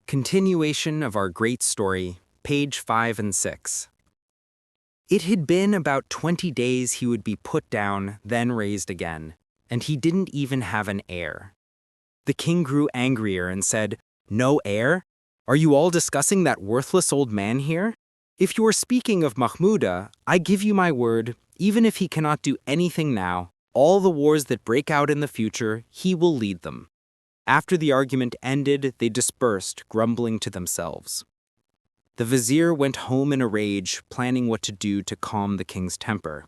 Continuation of our great story, page 5 and 6. It had been about 20 days he would be put down, then raised again, and he didn't even have an heir. The king grew angrier and said, "No heir? Are you all discussing that worthless old man here? If you are speaking of Mahmuda, I give you my word, even if he cannot do anything now, all the wars that break out in the future, he will lead them." After the argument ended, they dispersed, grumbling to themselves. The vizier went home in a rage, planning what to do to calm the king's temper.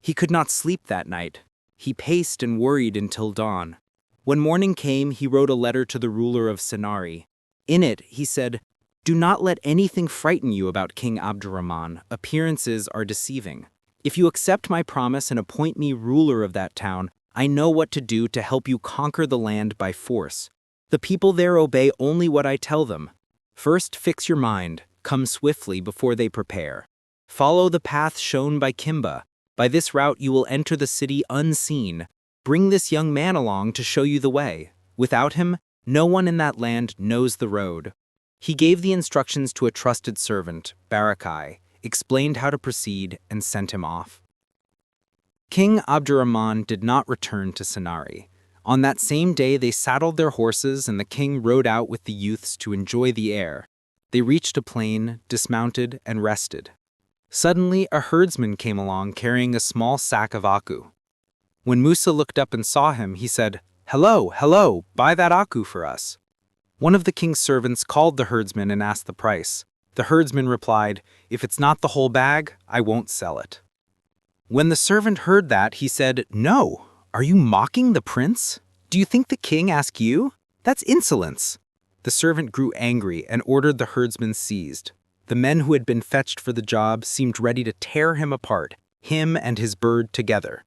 He could not sleep that night. He paced and worried until dawn. When morning came, he wrote a letter to the ruler of Sinari. In it, he said, "Do not let anything frighten you about King Abdurrahman. Appearances are deceiving. If you accept my promise and appoint me ruler of that town, I know what to do to help you conquer the land by force. The people there obey only what I tell them. First, fix your mind. Come swiftly before they prepare. Follow the path shown by Kimba. By this route you will enter the city unseen. Bring this young man along to show you the way. Without him, no one in that land knows the road." He gave the instructions to a trusted servant, Barakai, explained how to proceed, and sent him off. King Abdurrahman did not return to Sinari. On that same day they saddled their horses and the king rode out with the youths to enjoy the air. They reached a plain, dismounted, and rested. Suddenly a herdsman came along carrying a small sack of aku. When Musa looked up and saw him, he said, "Hello, hello, buy that aku for us." One of the king's servants called the herdsman and asked the price. The herdsman replied, "If it's not the whole bag, I won't sell it." When the servant heard that, he said, "No, are you mocking the prince? Do you think the king asked you? That's insolence." The servant grew angry and ordered the herdsman seized. The men who had been fetched for the job seemed ready to tear him apart, him and his bird together.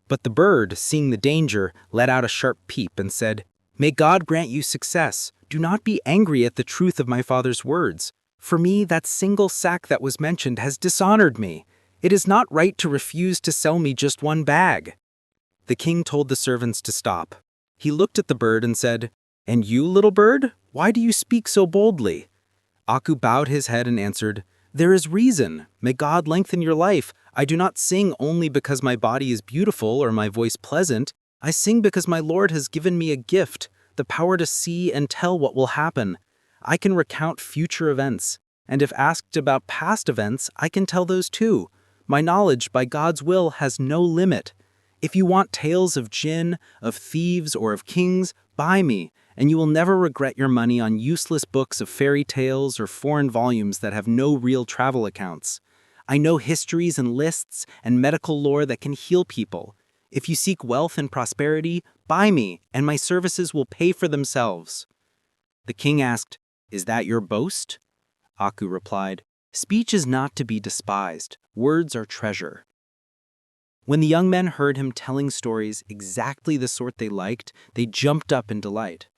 But the bird, seeing the danger, let out a sharp peep and said, "May God grant you success. Do not be angry at the truth of my father's words. For me, that single sack that was mentioned has dishonored me. It is not right to refuse to sell me just one bag." The king told the servants to stop. He looked at the bird and said, "And you, little bird, why do you speak so boldly?" Aku bowed his head and answered, "There is reason. May God lengthen your life. I do not sing only because my body is beautiful or my voice pleasant. I sing because my Lord has given me a gift, the power to see and tell what will happen. I can recount future events, and if asked about past events, I can tell those too. My knowledge, by God's will, has no limit. If you want tales of jinn, of thieves, or of kings, buy me, and you will never regret your money on useless books of fairy tales or foreign volumes that have no real travel accounts. I know histories and lists and medical lore that can heal people. If you seek wealth and prosperity, buy me, and my services will pay for themselves." The king asked, "Is that your boast?" Aku replied, "Speech is not to be despised. Words are treasure." When the young men heard him telling stories exactly the sort they liked, they jumped up in delight.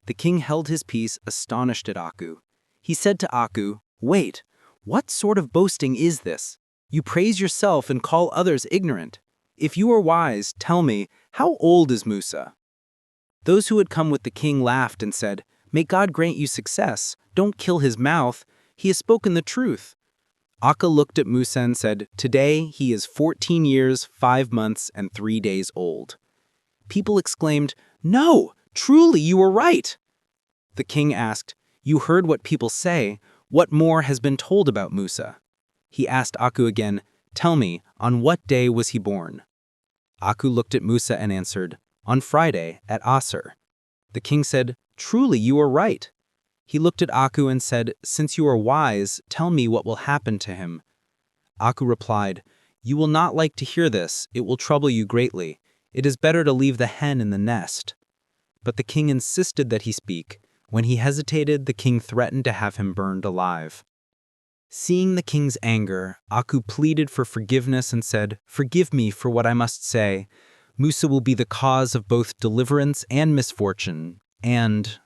The king held his peace, astonished at Aku. He said to Aku, "Wait, what sort of boasting is this? You praise yourself and call others ignorant. If you are wise, tell me, how old is Musa?" Those who had come with the king laughed and said, "May God grant you success. Don't kill his mouth. He has spoken the truth." Akka looked at Musa and said, "Today he is 14 years, 5 months, and 3 days old." People exclaimed, "No, truly you were right." The king asked, "You heard what people say. What more has been told about Musa?" He asked Aku again, "Tell me, on what day was he born?" Aku looked at Musa and answered, "On Friday, at Asr." The king said, "Truly you are right." He looked at Aku and said, "Since you are wise, tell me what will happen to him." Aku replied, "You will not like to hear this. It will trouble you greatly. It is better to leave the hen in the nest." But the king insisted that he speak. When he hesitated, the king threatened to have him burned alive. Seeing the king's anger, Aku pleaded for forgiveness and said, "Forgive me for what I must say. Musa will be the cause of both deliverance and misfortune, and